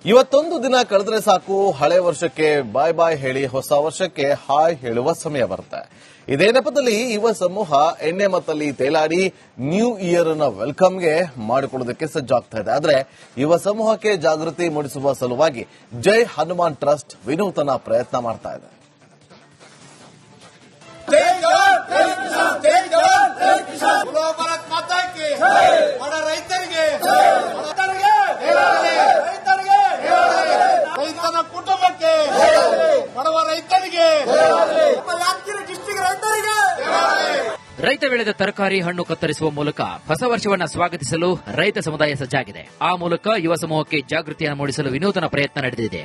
ಇವತ್ತೊಂದು ದಿನ ಕಳೆದ್ರೆ ಸಾಕು, ಹಳೆ ವರ್ಷಕ್ಕೆ ಬಾಯ್ ಬಾಯ್ ಹೇಳಿ ಹೊಸ ವರ್ಷಕ್ಕೆ ಹಾಯ್ ಹೇಳುವ ಸಮಯ ಬರುತ್ತೆ. ಇದೇ ನೆಪದಲ್ಲಿ ಯುವ ಸಮೂಹ ಎಣ್ಣೆ ಮತ್ತಲ್ಲಿ ತೇಲಾಡಿ ನ್ಯೂ ಇಯರ್ ನ ವೆಲ್ಕಮ್ಗೆ ಮಾಡಿಕೊಳ್ಳೋದಕ್ಕೆ ಸಜ್ಜಾಗ್ತಾ ಇದೆ. ಆದರೆ ಯುವ ಸಮೂಹಕ್ಕೆ ಜಾಗೃತಿ ಮೂಡಿಸುವ ಸಲುವಾಗಿ ಜೈ ಹನುಮಾನ್ ಟ್ರಸ್ಟ್ ವಿನೂತನ ಪ್ರಯತ್ನ ಮಾಡ್ತಾ ಇದೆ. ಕುಟುಂಬಕ್ಕೆ ಬಡವ ರೈತರಿಗೆ ರೈತ ಬೆಳೆದ ತರಕಾರಿ ಹಣ್ಣು ಕತ್ತರಿಸುವ ಮೂಲಕ ಹೊಸ ವರ್ಷವನ್ನ ಸ್ವಾಗತಿಸಲು ರೈತ ಸಮುದಾಯ ಸಜ್ಜಾಗಿದೆ. ಆ ಮೂಲಕ ಯುವ ಸಮೂಹಕ್ಕೆ ಜಾಗೃತಿಯನ್ನು ಮೂಡಿಸಲು ವಿನೂತನ ಪ್ರಯತ್ನ ನಡೆದಿದೆ.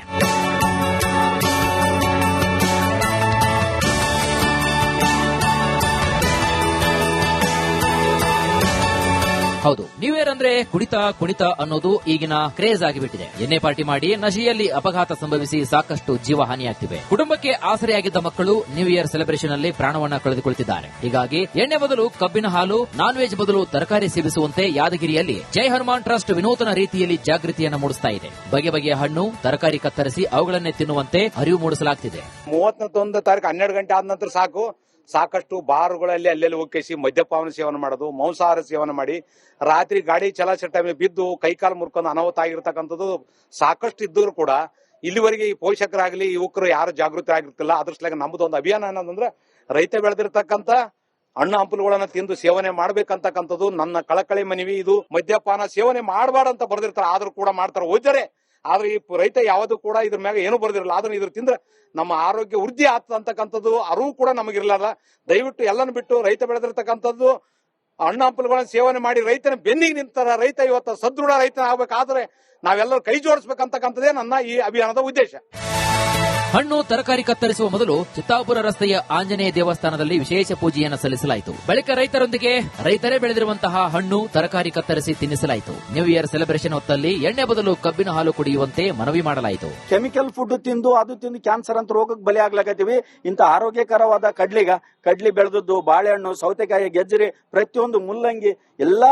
ಹೌದು, ನ್ಯೂ ಇಯರ್ ಅಂದ್ರೆ ಕುಣಿತ ಅನ್ನೋದು ಈಗಿನ ಕ್ರೇಜ್ ಆಗಿಬಿಟ್ಟಿದೆ. ಎಣ್ಣೆ ಪಾರ್ಟಿ ಮಾಡಿ ನಶೆಯಲ್ಲಿ ಅಪಘಾತ ಸಂಭವಿಸಿ ಸಾಕಷ್ಟು ಜೀವ ಹಾನಿಯಾಗ್ತಿವೆ. ಕುಟುಂಬಕ್ಕೆ ಆಸರೆಯಾಗಿದ್ದ ಮಕ್ಕಳು ನ್ಯೂ ಇಯರ್ ಸೆಲೆಬ್ರೇಷನ್ ಅಲ್ಲಿ ಪ್ರಾಣವನ್ನ ಕಳೆದುಕೊಳ್ಳುತ್ತಿದ್ದಾರೆ. ಹೀಗಾಗಿ ಎಣ್ಣೆ ಬದಲು ಕಬ್ಬಿನ ಹಾಲು, ನಾನ್ ವೆಜ್ ಬದಲು ತರಕಾರಿ ಸೇವಿಸುವಂತೆ ಯಾದಗಿರಿಯಲ್ಲಿ ಜೈ ಹನುಮಾನ್ ಟ್ರಸ್ಟ್ ವಿನೂತನ ರೀತಿಯಲ್ಲಿ ಜಾಗೃತಿಯನ್ನು ಮೂಡಿಸ್ತಾ ಇದೆ. ಬಗೆ ಬಗೆಯ ಹಣ್ಣು, ತರಕಾರಿ ಕತ್ತರಿಸಿ ಅವುಗಳನ್ನೇ ತಿನ್ನುವಂತೆ ಅರಿವು ಮೂಡಿಸಲಾಗುತ್ತಿದೆ. 31 ತಾರೀಕು 12 ಗಂಟೆ ಆದ ನಂತರ ಸಾಕಷ್ಟು ಬಾರ್ಗಳಲ್ಲಿ ಅಲ್ಲೆಲ್ಲಿ ಹೋಗಿ ಮದ್ಯಪಾನ ಸೇವನೆ ಮಾಡೋದು, ಮಾಂಸಾಹಾರ ಸೇವನೆ ಮಾಡಿ ರಾತ್ರಿ ಗಾಡಿ ಚಲಾಯಿಸೋ ಟೈಮ್ ಬಿದ್ದು ಕೈಕಾಲು ಮುರ್ಕೊಂಡು ಅನಾಹುತ ಆಗಿರ್ತಕ್ಕಂಥದ್ದು ಸಾಕಷ್ಟು ಇದ್ದರೂ ಕೂಡ ಇಲ್ಲಿವರೆಗೆ ಈ ಪೋಷಕರಾಗ್ಲಿ ಯುವಕರು ಯಾರು ಜಾಗೃತಿ ಆಗಿರ್ತಿಲ್ಲ. ಅದ್ರಸ್ಲಾಗ ನಮ್ಮದೊಂದು ಅಭಿಯಾನ ಅನ್ನೋದಂದ್ರೆ ರೈತ ಬೆಳೆದಿರ್ತಕ್ಕಂಥ ಹಣ್ಣು ಹಂಪಲುಗಳನ್ನ ತಿಂದು ಸೇವನೆ ಮಾಡ್ಬೇಕಂತಕ್ಕಂಥದ್ದು ನನ್ನ ಕಳಕಳಿ ಮನವಿ. ಇದು ಮದ್ಯಪಾನ ಸೇವನೆ ಮಾಡಬಾರ್ದಂತ ಬರ್ದಿರ್ತಾರೆ, ಆದ್ರೂ ಕೂಡ ಮಾಡ್ತಾರೆ ಓದ್ತಾರೆ. ಆದ್ರೆ ಈ ರೈತ ಯಾವುದು ಕೂಡ ಇದ್ರ ಮ್ಯಾಗ ಏನು ಬರ್ದಿರಲ್ಲ. ಆದ್ರೆ ಇದ್ರ ತಿಂದ್ರೆ ನಮ್ಮ ಆರೋಗ್ಯ ವೃದ್ಧಿ ಆಗ್ತಕ್ಕಂಥದ್ದು ಅರಿವು ಕೂಡ ನಮಗಿರ್ಲಾರ. ದಯವಿಟ್ಟು ಎಲ್ಲನೂ ಬಿಟ್ಟು ರೈತ ಬೆಳೆದಿರ್ತಕ್ಕಂಥದ್ದು ಹಣ್ಣು ಹಂಪಲುಗಳನ್ನ ಸೇವನೆ ಮಾಡಿ ರೈತನ ಬೆನ್ನಿಗೆ ನಿಂತಾರ. ರೈತ ಇವತ್ತು ಸದೃಢ ರೈತನ ಆಗ್ಬೇಕಾದ್ರೆ ನಾವೆಲ್ಲರೂ ಕೈ ಜೋಡಿಸಬೇಕಂತಕ್ಕಂಥದ್ದೇ ನನ್ನ ಈ ಅಭಿಯಾನದ ಉದ್ದೇಶ. ಹಣ್ಣು ತರಕಾರಿ ಕತ್ತರಿಸುವ ಮೊದಲು ಚಿತ್ತಾಪುರ ರಸ್ತೆಯ ಆಂಜನೇಯ ದೇವಸ್ಥಾನದಲ್ಲಿ ವಿಶೇಷ ಪೂಜೆಯನ್ನು ಸಲ್ಲಿಸಲಾಯಿತು. ಬಳಿಕ ರೈತರೊಂದಿಗೆ ರೈತರೇ ಬೆಳೆದಿರುವಂತಹ ಹಣ್ಣು ತರಕಾರಿ ಕತ್ತರಿಸಿ ತಿನ್ನಿಸಲಾಯಿತು. ನ್ಯೂ ಇಯರ್ ಸೆಲೆಬ್ರೇಷನ್ ಹೊತ್ತಲ್ಲಿ ಎಣ್ಣೆ ಬದಲು ಕಬ್ಬಿನ ಹಾಲು ಕುಡಿಯುವಂತೆ ಮನವಿ ಮಾಡಲಾಯಿತು. ಕೆಮಿಕಲ್ ಫುಡ್ ತಿಂದು ಕ್ಯಾನ್ಸರ್ ಅಂತ ರೋಗಕ್ಕೆ ಬಲಿ ಆಗ್ಲಾಕತ್ತೀವಿ. ಇಂತ ಆರೋಗ್ಯಕರವಾದ ಕಡ್ಲಿ ಬೆಳೆದದ್ದು, ಬಾಳೆಹಣ್ಣು, ಸೌತೆಕಾಯಿ, ಗೆಜ್ಜರಿ, ಪ್ರತಿಯೊಂದು ಮುಲ್ಲಂಗಿ ಎಲ್ಲಾ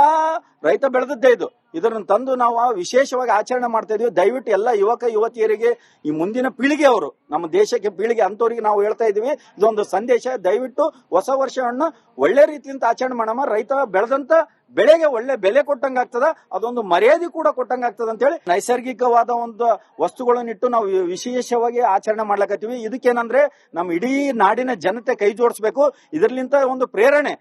ರೈತ ಬೆಳೆದದ್ದೇ ಇದು. ಇದನ್ನು ತಂದು ನಾವು ವಿಶೇಷವಾಗಿ ಆಚರಣೆ ಮಾಡ್ತಾ ಇದೀವಿ. ದಯವಿಟ್ಟು ಎಲ್ಲ ಯುವಕ ಯುವತಿಯರಿಗೆ, ಈ ಮುಂದಿನ ಪೀಳಿಗೆ ಅವರು, ನಮ್ಮ ದೇಶಕ್ಕೆ ಪೀಳಿಗೆ ಅಂತವರಿಗೆ ನಾವು ಹೇಳ್ತಾ ಇದೀವಿ, ಇದೊಂದು ಸಂದೇಶ. ದಯವಿಟ್ಟು ಹೊಸ ವರ್ಷವನ್ನು ಒಳ್ಳೆ ರೀತಿಯಿಂದ ಆಚರಣೆ ಮಾಡೋಣ. ರೈತ ಬೆಳೆದಂತ ಬೆಳೆಗೆ ಒಳ್ಳೆ ಬೆಲೆ ಕೊಟ್ಟಂಗಾಗ್ತದ, ಅದೊಂದು ಮರ್ಯಾದೆ ಕೂಡ ಕೊಟ್ಟಂಗಾಗ್ತದ ಅಂತ ಹೇಳಿ ನೈಸರ್ಗಿಕವಾದ ಒಂದು ವಸ್ತುಗಳನ್ನಿಟ್ಟು ನಾವು ವಿಶೇಷವಾಗಿ ಆಚರಣೆ ಮಾಡ್ಲಕತ್ತೀವಿ. ಇದಕ್ಕೇನಂದ್ರೆ ನಮ್ಮ ಇಡೀ ನಾಡಿನ ಜನತೆ ಕೈ ಜೋಡಿಸಬೇಕು. ಇದರ್ಲಿಂತ ಒಂದು ಪ್ರೇರಣೆ.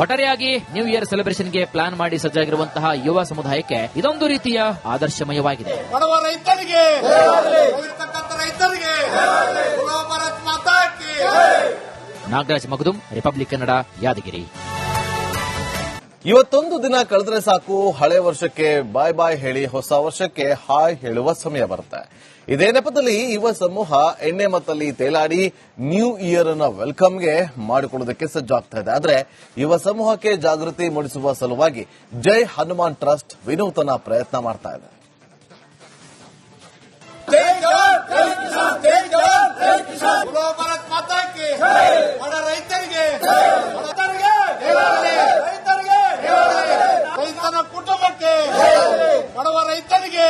ಒಟ್ಟಾರೆಯಾಗಿ ನ್ಯೂ ಇಯರ್ ಸೆಲೆಬ್ರೇಷನ್ಗೆ ಪ್ಲಾನ್ ಮಾಡಿ ಸಜ್ಜಾಗಿರುವಂತಹ ಯುವ ಸಮುದಾಯಕ್ಕೆ ಇದೊಂದು ರೀತಿಯ ಆದರ್ಶಮಯವಾಗಿದೆ. ಬಡವ ರೈತರಿಗೆ, ನಾಗರಾಜ್ ಮಗದುಂ, ರಿಪಬ್ಲಿಕ್ ಕನ್ನಡ, ಯಾದಗಿರಿ. ಇವತ್ತೊಂದು ದಿನ ಕಳೆದ್ರೆ ಸಾಕು, ಹಳೆ ವರ್ಷಕ್ಕೆ ಬಾಯ್ ಬಾಯ್ ಹೇಳಿ ಹೊಸ ವರ್ಷಕ್ಕೆ ಹಾಯ್ ಹೇಳುವ ಸಮಯ ಬರುತ್ತೆ. ಇದೇ ನೆಪದಲ್ಲಿ ಯುವ ಸಮೂಹ ಎಣ್ಣೆ ಮತ್ತಲ್ಲಿ ತೇಲಾಡಿ ನ್ಯೂ ಇಯರ್ ನ ವೆಲ್ಕಮ್ಗೆ ಮಾಡಿಕೊಳ್ಳೋದಕ್ಕೆ ಸಜ್ಜಾಗ್ತಾ ಇದೆ. ಆದರೆ ಯುವ ಸಮೂಹಕ್ಕೆ ಜಾಗೃತಿ ಮೂಡಿಸುವ ಸಲುವಾಗಿ ಜೈ ಹನುಮಾನ್ ಟ್ರಸ್ಟ್ ವಿನೂತನ ಪ್ರಯತ್ನ ಮಾಡ್ತಾ ಇದೆ. ಕುಟುಂಬಕ್ಕೆ ಬಡವ ರೈತರಿಗೆ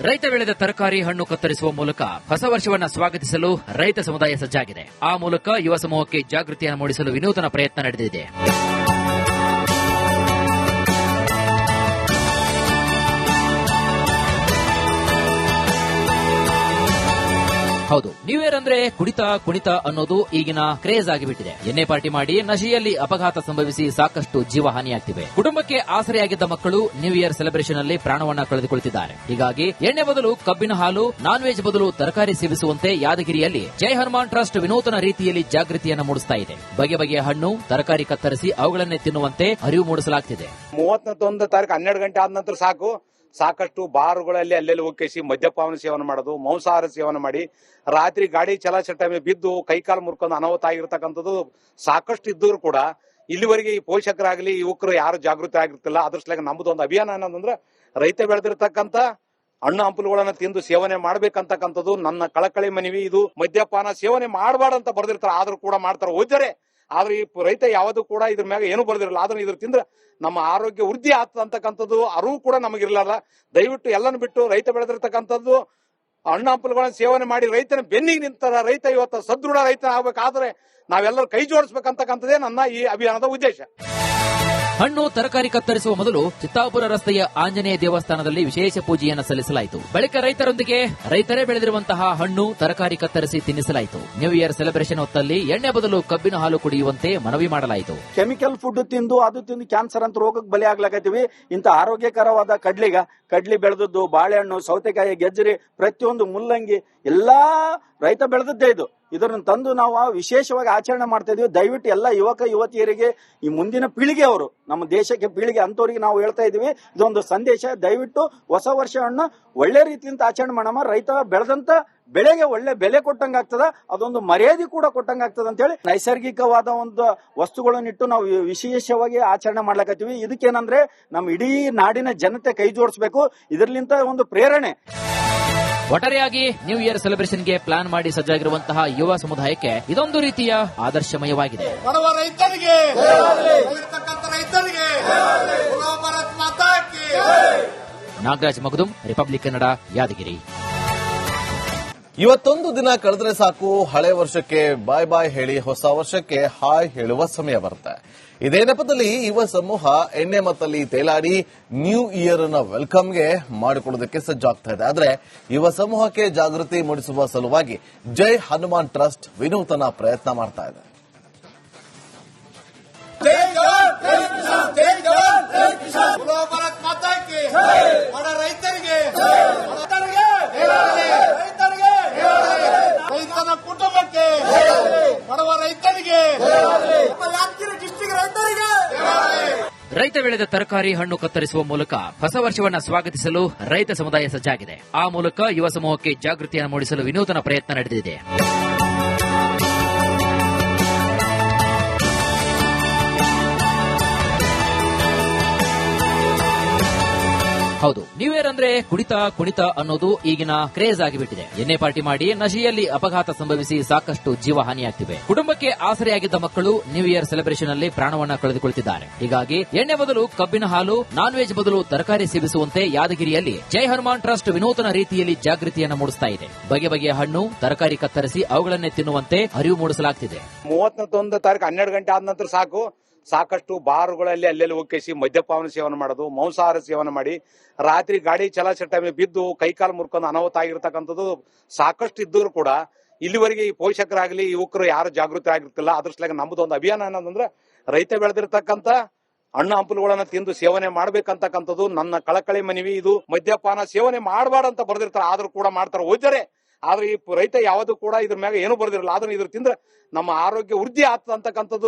ರೈತ ಬೆಳೆದ ತರಕಾರಿ ಹಣ್ಣು ಕತ್ತರಿಸುವ ಮೂಲಕ ಹೊಸ ವರ್ಷವನ್ನ ಸ್ವಾಗತಿಸಲು ರೈತ ಸಮುದಾಯ ಸಜ್ಜಾಗಿದೆ. ಆ ಮೂಲಕ ಯುವ ಸಮೂಹಕ್ಕೆ ಜಾಗೃತಿಯನ್ನು ಮೂಡಿಸಲು ವಿನೂತನ ಪ್ರಯತ್ನ ನಡೆದಿದೆ. ಹೌದು, ನ್ಯೂ ಇಯರ್ ಅಂದ್ರೆ ಕುಣಿತ ಅನ್ನೋದು ಈಗಿನ ಕ್ರೇಜ್ ಆಗಿಬಿಟ್ಟಿದೆ. ಎಣ್ಣೆ ಪಾರ್ಟಿ ಮಾಡಿ ನಶೆಯಲ್ಲಿ ಅಪಘಾತ ಸಂಭವಿಸಿ ಸಾಕಷ್ಟು ಜೀವ ಹಾನಿಯಾಗ್ತಿವೆ. ಕುಟುಂಬಕ್ಕೆ ಆಸರೆಯಾಗಿದ್ದ ಮಕ್ಕಳು ನ್ಯೂ ಇಯರ್ ಸೆಲೆಬ್ರೇಷನ್ ಅಲ್ಲಿ ಪ್ರಾಣವನ್ನ ಕಳೆದುಕೊಳ್ಳುತ್ತಿದ್ದಾರೆ. ಹೀಗಾಗಿ ಎಣ್ಣೆ ಬದಲು ಕಬ್ಬಿನ ಹಾಲು, ನಾನ್ ವೆಜ್ ಬದಲು ತರಕಾರಿ ಸೇವಿಸುವಂತೆ ಯಾದಗಿರಿಯಲ್ಲಿ ಜೈ ಹನುಮಾನ್ ಟ್ರಸ್ಟ್ ವಿನೂತನ ರೀತಿಯಲ್ಲಿ ಜಾಗೃತಿಯನ್ನು ಮೂಡಿಸ್ತಾ ಇದೆ. ಬಗೆ ಬಗೆಯ ಹಣ್ಣು, ತರಕಾರಿ ಕತ್ತರಿಸಿ ಅವುಗಳನ್ನೇ ತಿನ್ನುವಂತೆ ಅರಿವು ಮೂಡಿಸಲಾಗುತ್ತಿದೆ. 31 ತಾರೀಕು 12 ಗಂಟೆ ಆದ ನಂತರ ಸಾಕಷ್ಟು ಬಾರ್ಗಳಲ್ಲಿ ಅಲ್ಲೆಲ್ಲಿ ಹೋಗಿ ಮದ್ಯಪಾನ ಸೇವನೆ ಮಾಡೋದು, ಮಾಂಸಾಹಾರ ಸೇವನೆ ಮಾಡಿ ರಾತ್ರಿ ಗಾಡಿ ಚಲಾಯಿಸೋ ಟೈಮ್ ಬಿದ್ದು ಕೈಕಾಲು ಮುರ್ಕೊಂಡು ಅನಾಹುತ ಆಗಿರ್ತಕ್ಕಂಥದ್ದು ಸಾಕಷ್ಟು ಇದ್ದರೂ ಕೂಡ ಇಲ್ಲಿವರೆಗೆ ಈ ಪೋಷಕರಾಗ್ಲಿ ಯುವಕರು ಯಾರು ಜಾಗೃತಿ ಆಗಿರ್ತಿಲ್ಲ. ಅದ್ರಸ್ಲಾಗ ನಮ್ಮದೊಂದು ಅಭಿಯಾನ ಅನ್ನೋದಂದ್ರೆ ರೈತ ಬೆಳೆದಿರ್ತಕ್ಕಂಥ ಹಣ್ಣು ಹಂಪಲುಗಳನ್ನ ತಿಂದು ಸೇವನೆ ಮಾಡ್ಬೇಕಂತಕ್ಕಂಥದ್ದು ನನ್ನ ಕಳಕಳಿ ಮನವಿ. ಇದು ಮದ್ಯಪಾನ ಸೇವನೆ ಮಾಡಬಾರ್ದಂತ ಬರ್ದಿರ್ತಾರೆ, ಆದ್ರೂ ಕೂಡ ಮಾಡ್ತಾರೆ ಓದ್ತಾರೆ. ಆದ್ರೆ ಈ ರೈತ ಯಾವುದು ಕೂಡ ಇದ್ರ ಮ್ಯಾಗ ಏನು ಬರ್ದಿರಲ್ಲ. ಆದ್ರೆ ಇದ್ರ ತಿಂದ್ರೆ ನಮ್ಮ ಆರೋಗ್ಯ ವೃದ್ಧಿ ಆಗ್ತದ ಅಂತಕ್ಕಂಥದ್ದು ಅರಿವು ಕೂಡ ನಮಗಿರ್ಲಾರ. ದಯವಿಟ್ಟು ಎಲ್ಲನ್ನು ಬಿಟ್ಟು ರೈತ ಬೆಳೆದಿರ್ತಕ್ಕಂಥದ್ದು ಹಣ್ಣು ಹಂಪಲುಗಳನ್ನ ಸೇವನೆ ಮಾಡಿ ರೈತನ ಬೆನ್ನಿಗೆ ನಿಂತರ ರೈತ ಇವತ್ತು ಸದೃಢ ರೈತ ಆಗ್ಬೇಕಾದ್ರೆ ನಾವೆಲ್ಲರೂ ಕೈ ಜೋಡಿಸ್ಬೇಕಂತಕ್ಕಂಥದ್ದೇ ನನ್ನ ಈ ಅಭಿಯಾನದ ಉದ್ದೇಶ. ಹಣ್ಣು ತರಕಾರಿ ಕತ್ತರಿಸುವ ಮೊದಲು ಚಿತ್ತಾಪುರ ರಸ್ತೆಯ ಆಂಜನೇಯ ದೇವಸ್ಥಾನದಲ್ಲಿ ವಿಶೇಷ ಪೂಜೆಯನ್ನು ಸಲ್ಲಿಸಲಾಯಿತು. ಬಳಿಕ ರೈತರೊಂದಿಗೆ ರೈತರೇ ಬೆಳೆದಿರುವಂತಹ ಹಣ್ಣು ತರಕಾರಿ ಕತ್ತರಿಸಿ ತಿನ್ನಿಸಲಾಯಿತು. ನ್ಯೂ ಇಯರ್ ಸೆಲೆಬ್ರೇಷನ್ ಹೊತ್ತಲ್ಲಿ ಎಣ್ಣೆ ಬದಲು ಕಬ್ಬಿನ ಹಾಲು ಕುಡಿಯುವಂತೆ ಮನವಿ ಮಾಡಲಾಯಿತು. ಕೆಮಿಕಲ್ ಫುಡ್ ತಿಂದು ಅದು ತಿಂದು ಕ್ಯಾನ್ಸರ್ ಅಂತ ರೋಗಕ್ಕೆ ಬಲಿ ಆಗ್ಲಾಕತ್ತೀವಿ. ಇಂತ ಆರೋಗ್ಯಕರವಾದ ಕಡ್ಲಿ ಬೆಳೆದದ್ದು, ಬಾಳೆಹಣ್ಣು, ಸೌತೆಕಾಯಿ, ಗೆಜ್ಜರಿ, ಪ್ರತಿಯೊಂದು ಮುಲ್ಲಂಗಿ ಎಲ್ಲಾ ರೈತ ಬೆಳೆದದ್ದೇ ಇದು. ಇದನ್ನು ತಂದು ನಾವು ವಿಶೇಷವಾಗಿ ಆಚರಣೆ ಮಾಡ್ತಾ ಇದೀವಿ. ದಯವಿಟ್ಟು ಎಲ್ಲ ಯುವಕ ಯುವತಿಯರಿಗೆ, ಈ ಮುಂದಿನ ಪೀಳಿಗೆ ಅವರು, ನಮ್ಮ ದೇಶಕ್ಕೆ ಪೀಳಿಗೆ ಅಂತವರಿಗೆ ನಾವು ಹೇಳ್ತಾ ಇದೀವಿ, ಇದೊಂದು ಸಂದೇಶ. ದಯವಿಟ್ಟು ಹೊಸ ವರ್ಷವನ್ನ ಒಳ್ಳೆ ರೀತಿಯಿಂದ ಆಚರಣೆ ಮಾಡೋಣ. ರೈತ ಬೆಳೆದಂತ ಬೆಳೆಗೆ ಒಳ್ಳೆ ಬೆಲೆ ಕೊಟ್ಟಂಗಾಗ್ತದ, ಅದೊಂದು ಮರ್ಯಾದೆ ಕೂಡ ಕೊಟ್ಟಂಗಾಗ್ತದ ಅಂತ ಹೇಳಿ ನೈಸರ್ಗಿಕವಾದ ಒಂದು ವಸ್ತುಗಳನ್ನಿಟ್ಟು ನಾವು ವಿಶೇಷವಾಗಿ ಆಚರಣೆ ಮಾಡ್ಲಕತ್ತೀವಿ. ಇದಕ್ಕೇನಂದ್ರೆ ನಮ್ಮ ಇಡೀ ನಾಡಿನ ಜನತೆ ಕೈ ಜೋಡಿಸಬೇಕು. ಇದರ್ಲಿಂತ ಒಂದು ಪ್ರೇರಣೆ. ಒಟ್ಟಾರೆಯಾಗಿ ನ್ಯೂ ಇಯರ್ ಸೆಲೆಬ್ರೇಷನ್ಗೆ ಪ್ಲಾನ್ ಮಾಡಿ ಸಜ್ಜಾಗಿರುವಂತಹ ಯುವ ಸಮುದಾಯಕ್ಕೆ ಇದೊಂದು ರೀತಿಯ ಆದರ್ಶಮಯವಾಗಿದೆ. ಬಡವ ರೈತನಿಗೆ, ರೈತನಿಗೆ ಭಾರತ್ ಮಾತಾ ಕಿ. ನಾಗರಾಜ್ ಮಗದುಂ, ರಿಪಬ್ಲಿಕ್ ಕನ್ನಡ, ಯಾದಗಿರಿ. ಇವತ್ತೊಂದು ದಿನ ಕಳೆದ್ರೆ ಸಾಕು, ಹಳೆ ವರ್ಷಕ್ಕೆ ಬಾಯ್ ಬಾಯ್ ಹೇಳಿ ಹೊಸ ವರ್ಷಕ್ಕೆ ಹಾಯ್ ಹೇಳುವ ಸಮಯ ಬರುತ್ತೆ. ಇದೇ ನೆಪದಲ್ಲಿ ಯುವ ಸಮೂಹ ಎಣ್ಣೆ ಮತ್ತಲ್ಲಿ ತೇಲಾಡಿ ನ್ಯೂ ಇಯರ್ ನ ವೆಲ್ಕಮ್ಗೆ ಮಾಡಿಕೊಳ್ಳೋದಕ್ಕೆ ಸಜ್ಜಾಗ್ತಾ ಇದೆ. ಆದ್ರೆ ಯುವ ಸಮೂಹಕ್ಕೆ ಜಾಗೃತಿ ಮೂಡಿಸುವ ಸಲುವಾಗಿ ಜೈ ಹನುಮಾನ್ ಟ್ರಸ್ಟ್ ವಿನೂತನ ಪ್ರಯತ್ನ ಮಾಡ್ತಾ ಇದೆ. ಭಾರತ್ ಮಾತಾ ಕಿ. ಬಡ ರೈತರಿಗೆ, ರೈತನ ಕುಟುಂಬಕ್ಕೆ, ಬಡವ ರೈತನಿಗೆ, ಡಿಸ್ಟ್ರಿಕ್ಟ್ ರೈತರಿಗೆ. ರೈತ ಬೆಳೆದ ತರಕಾರಿ ಹಣ್ಣು ಕತ್ತರಿಸುವ ಮೂಲಕ ಹೊಸ ವರ್ಷವನ್ನ ಸ್ವಾಗತಿಸಲು ರೈತ ಸಮುದಾಯ ಸಜ್ಜಾಗಿದೆ. ಆ ಮೂಲಕ ಯುವ ಸಮೂಹಕ್ಕೆ ಜಾಗೃತಿಯನ್ನು ಮೂಡಿಸಲು ವಿನೂತನ ಪ್ರಯತ್ನ ನಡೆದಿದೆ. ಹೌದು, ನ್ಯೂ ಇಯರ್ ಅಂದ್ರೆ ಕುಣಿತ ಅನ್ನೋದು ಈಗಿನ ಕ್ರೇಜ್ ಆಗಿಬಿಟ್ಟಿದೆ. ಎಣ್ಣೆ ಪಾರ್ಟಿ ಮಾಡಿ ನಶೆಯಲ್ಲಿ ಅಪಘಾತ ಸಂಭವಿಸಿ ಸಾಕಷ್ಟು ಜೀವ ಹಾನಿಯಾಗ್ತಿವೆ. ಕುಟುಂಬಕ್ಕೆ ಆಸರೆಯಾಗಿದ್ದ ಮಕ್ಕಳು ನ್ಯೂ ಇಯರ್ ಸೆಲೆಬ್ರೇಷನ್ ಅಲ್ಲಿ ಪ್ರಾಣವನ್ನ ಕಳೆದುಕೊಳ್ಳುತ್ತಿದ್ದಾರೆ. ಹೀಗಾಗಿ ಎಣ್ಣೆ ಬದಲು ಕಬ್ಬಿನ ಹಾಲು, ನಾನ್ ವೆಜ್ ಬದಲು ತರಕಾರಿ ಸೇವಿಸುವಂತೆ ಯಾದಗಿರಿಯಲ್ಲಿ ಜೈ ಹನುಮಾನ್ ಟ್ರಸ್ಟ್ ವಿನೂತನ ರೀತಿಯಲ್ಲಿ ಜಾಗೃತಿಯನ್ನು ಮೂಡಿಸ್ತಾ ಇದೆ. ಬಗೆ ಬಗೆಯ ಹಣ್ಣು ತರಕಾರಿ ಕತ್ತರಿಸಿ ಅವುಗಳನ್ನೇ ತಿನ್ನುವಂತೆ ಅರಿವು ಮೂಡಿಸಲಾಗುತ್ತಿದೆ. 31 ತಾರೀಕು 12 ಗಂಟೆ ಆದ ನಂತರ ಸಾಕಷ್ಟು ಬಾರ್ಗಳಲ್ಲಿ ಅಲ್ಲೆಲ್ಲಿ ಹೋಗಿ ಮದ್ಯಪಾನ ಸೇವನೆ ಮಾಡೋದು, ಮಾಂಸಾಹಾರ ಸೇವನೆ ಮಾಡಿ ರಾತ್ರಿ ಗಾಡಿ ಚಲಾಚಲ ಟೈಮ್ ಬಿದ್ದು ಕೈಕಾಲು ಮುರ್ಕೊಂಡು ಅನಾಹುತ ಆಗಿರ್ತಕ್ಕಂಥದ್ದು ಸಾಕಷ್ಟು ಇದ್ದರೂ ಕೂಡ ಇಲ್ಲಿವರೆಗೆ ಈ ಪೋಷಕರಾಗ್ಲಿ ಯುವಕರು ಯಾರು ಜಾಗೃತಿ ಆಗಿರ್ತಿಲ್ಲ. ಅದ್ರ ಸಲುವಾಗಿ ನಮ್ದು ಒಂದು ಅಭಿಯಾನ ಏನಂದ್ರೆ ರೈತ ಬೆಳೆದಿರ್ತಕ್ಕಂಥ ಹಣ್ಣು ಹಂಪಲುಗಳನ್ನ ತಿಂದು ಸೇವನೆ ಮಾಡ್ಬೇಕಂತಕ್ಕಂಥದ್ದು ನನ್ನ ಕಳಕಳಿ ಮನವಿ. ಇದು ಮದ್ಯಪಾನ ಸೇವನೆ ಮಾಡಬಾರ್ದಂತ ಬರ್ದಿರ್ತಾರೆ, ಆದ್ರೂ ಕೂಡ ಮಾಡ್ತಾರೆ ಹೋದರೆ. ಆದ್ರೆ ಈ ರೈತ ಯಾವುದು ಕೂಡ ಇದ್ರ ಮ್ಯಾಗ ಏನು ಬರ್ದಿರಲ್ಲ. ಆದ್ರೆ ಇದ್ರ ತಿಂದ್ರೆ ನಮ್ಮ ಆರೋಗ್ಯ ವೃದ್ಧಿ ಆಗ್ತದ ಅಂತಕ್ಕಂಥದ್ದು